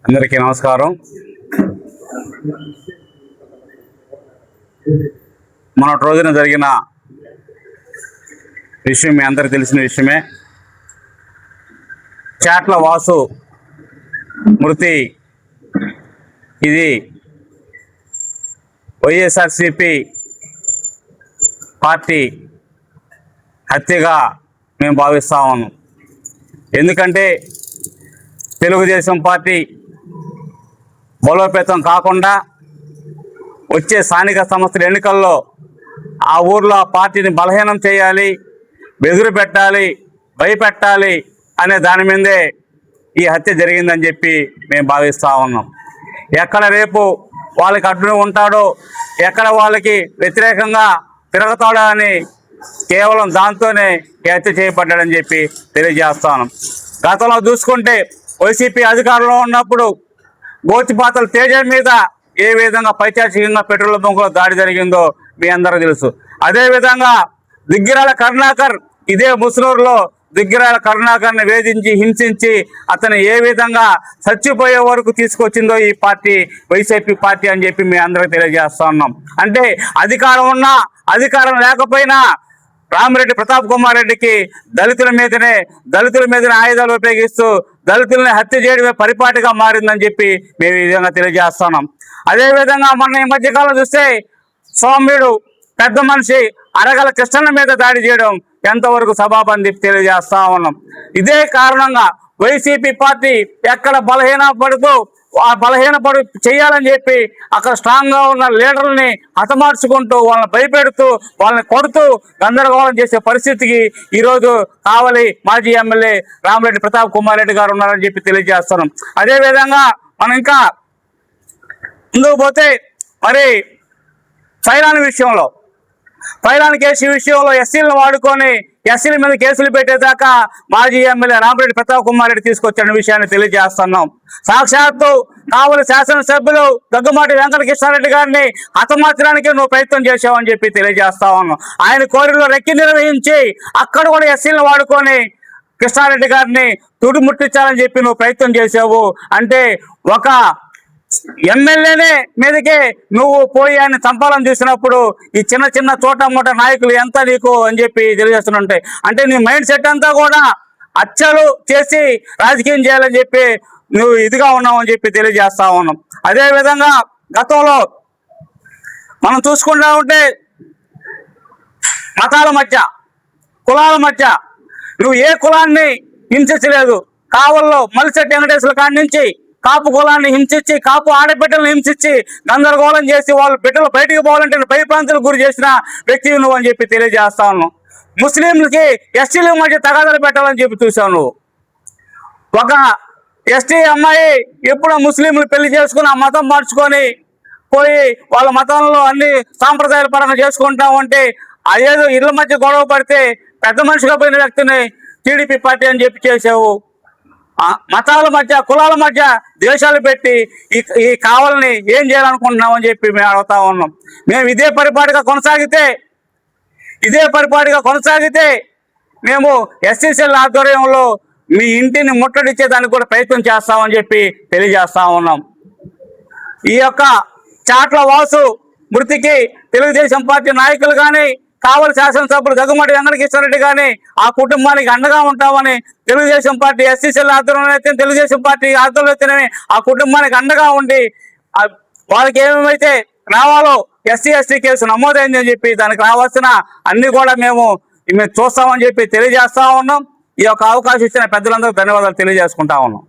అందరికీ నమస్కారం. మొన్నటి రోజున జరిగిన విషయం మీ అందరికీ తెలిసిన విషయమే. చాట్ల వాసు మృతి ఇది వైఎస్ఆర్సిపి పార్టీ హత్యగా మేము భావిస్తా ఉన్నాం. ఎందుకంటే తెలుగుదేశం పార్టీ బలోపేతం కాకుండా వచ్చే స్థానిక సంస్థల ఎన్నికల్లో ఆ ఊర్లో ఆ పార్టీని బలహీనం చేయాలి, బెదురు పెట్టాలి, భయపెట్టాలి అనే దాని మీదే ఈ హత్య జరిగిందని చెప్పి మేము భావిస్తూ ఉన్నాం. ఎక్కడ రేపు వాళ్ళకి అడ్డు ఉంటాడో, ఎక్కడ వాళ్ళకి వ్యతిరేకంగా తిరుగుతాడో అని కేవలం దాంతోనే ఈ హత్య చేయబడ్డాడని చెప్పి తెలియజేస్తాను. గతంలో చూసుకుంటే వైసీపీ అధికారంలో ఉన్నప్పుడు గోతిపాతల తేజ మీద ఏ విధంగా పైచాచికంగా పెట్రోల్ బంకులో దాడి జరిగిందో మీ అందరూ తెలుసు. అదేవిధంగా దిగ్గిరాల కరుణాకర్ ఇదే ముసునూరులో దిగ్గిరాల కరుణాకర్ని వేధించి హింసించి అతను ఏ విధంగా చచ్చిపోయే వరకు తీసుకొచ్చిందో ఈ పార్టీ వైసీపీ పార్టీ అని చెప్పి మీ అందరికీ తెలియజేస్తా ఉన్నాం. అంటే అధికారం ఉన్నా అధికారం లేకపోయినా రామిరెడ్డి ప్రతాప్ కుమార్ రెడ్డికి దళితుల మీదనే ఆయుధాలు ఉపయోగిస్తూ దళితుల్ని హత్య చేయడమే పరిపాటిగా మారిందని చెప్పి మేము ఈ విధంగా తెలియజేస్తున్నాం. అదేవిధంగా మొన్న ఈ మధ్యకాలం చూస్తే సౌమ్యుడు పెద్ద మనిషి అరగల కృష్ణన్న మీద దాడి చేయడం ఎంతవరకు సభాపతి తెలియజేస్తా ఉన్నాం. ఇదే కారణంగా వైసీపీ పార్టీ ఎక్కడ బలహీనపడు చేయాలని చెప్పి అక్కడ స్ట్రాంగ్గా ఉన్న లీడర్లని హతమార్చుకుంటూ వాళ్ళని భయపెడుతూ వాళ్ళని కొడుతూ గందరగోళం చేసే పరిస్థితికి ఈరోజు కావలి మాజీ ఎమ్మెల్యే రామిరెడ్డి ప్రతాప్ కుమార్ రెడ్డి గారు ఉన్నారని చెప్పి తెలియజేస్తున్నాం. అదేవిధంగా మనం ఇంకా ముందుకు పోతే మరి ఫైలాన్ కేసు విషయంలో ఎస్సీలను వాడుకొని ఎస్సీల మీద కేసులు పెట్టేదాకా మాజీ ఎమ్మెల్యే రామిరెడ్డి ప్రతాప్ కుమార్ రెడ్డి తీసుకొచ్చిన విషయాన్ని తెలియజేస్తున్నాం. సాక్షాత్తు కావలి శాసనసభ్యులు దగ్గుమాటి వెంకటకృష్ణారెడ్డి గారిని హతమార్చడానికి నువ్వు ప్రయత్నం చేసావని చెప్పి తెలియజేస్తా ఉన్నాం. ఆయన కోరిలో రెక్కి నిర్వహించి అక్కడ కూడా ఎస్సీలను వాడుకొని కృష్ణారెడ్డి గారిని తుడిముట్టించాలని చెప్పి నువ్వు ప్రయత్నం చేసావు. అంటే ఒక ఎమ్మెల్యేనే మీదకే నువ్వు పోయి ఆయన చంపాలని చూసినప్పుడు ఈ చిన్న చిన్న చోట మూట నాయకులు ఎంత నీకు అని చెప్పి తెలియజేస్తుంటాయి. అంటే నీ మైండ్ సెట్ అంతా కూడా హత్యలు చేసి రాజకీయం చేయాలని చెప్పి నువ్వు ఇదిగా ఉన్నావు అని చెప్పి తెలియజేస్తా ఉన్నాం. అదేవిధంగా గతంలో మనం చూసుకుంటా ఉంటే మతాల మధ్య కులాల మధ్య నువ్వు ఏ కులాన్ని హింసించలేదు. కావల్లో మలిశెట్టి వెంకటేశ్వర కాడి నుంచి కాపు కులాన్ని హింసించి కాపు ఆడబిడ్డలను హింసించి గందరగోళం చేసి వాళ్ళ బిడ్డలు బయటికి పోవాలంటే భయప్రాంతాలకు గురి చేసిన వ్యక్తివి నువ్వు అని చెప్పి తెలియజేస్తా ఉన్నావు. ముస్లింలకి ఎస్టీల మధ్య తగాదాలు పెట్టాలని చెప్పి చూసావు. నువ్వు ఒక ఎస్టీ అమ్మాయి ఎప్పుడో ముస్లింలు పెళ్లి చేసుకుని ఆ మతం మార్చుకొని పోయి వాళ్ళ మతంలో అన్ని సాంప్రదాయాల పరంగా చేసుకుంటాం అంటే అదేదో ఇళ్ళ మధ్య గొడవ పడితే పెద్ద మనిషిగా పోయిన వ్యక్తిని టీడీపీ పార్టీ అని చెప్పి చేసావు. మతాల మధ్య కులాల మధ్య దేశాలు పెట్టి ఈ కావాలని ఏం చేయాలనుకుంటున్నాం అని చెప్పి మేము అడుగుతా ఉన్నాం. మేము ఇదే పరిపాటిగా కొనసాగితే మేము ఎస్సీసీఎల్ ఆధ్వర్యంలో మీ ఇంటిని ముట్టడిచ్చేదానికి కూడా ప్రయత్నం చేస్తామని చెప్పి తెలియజేస్తా ఉన్నాం. ఈ యొక్క చాట్ల వాసు మృతికి తెలుగుదేశం పార్టీ నాయకులు కానీ కావలి శాసనసభ్యులు దగ్గుమాటి వెంకటకృష్ణారెడ్డి కానీ ఆ కుటుంబానికి అండగా ఉంటామని తెలుగుదేశం పార్టీ ఎస్సీసీఎల్ ఆధ్వర్యంలో అయితే తెలుగుదేశం పార్టీ ఆధ్వర్యంలో అయితేనే ఆ కుటుంబానికి అండగా ఉండి వాళ్ళకి ఏమేమైతే రావాలో ఎస్సీ ఎస్టీ కేసు నమోదైందని చెప్పి దానికి రావాల్సిన అన్ని కూడా మేము చూస్తామని చెప్పి తెలియజేస్తా ఉన్నాం. ఈ యొక్క అవకాశం ఇచ్చిన పెద్దలందరూ ధన్యవాదాలు తెలియజేసుకుంటా ఉన్నాం.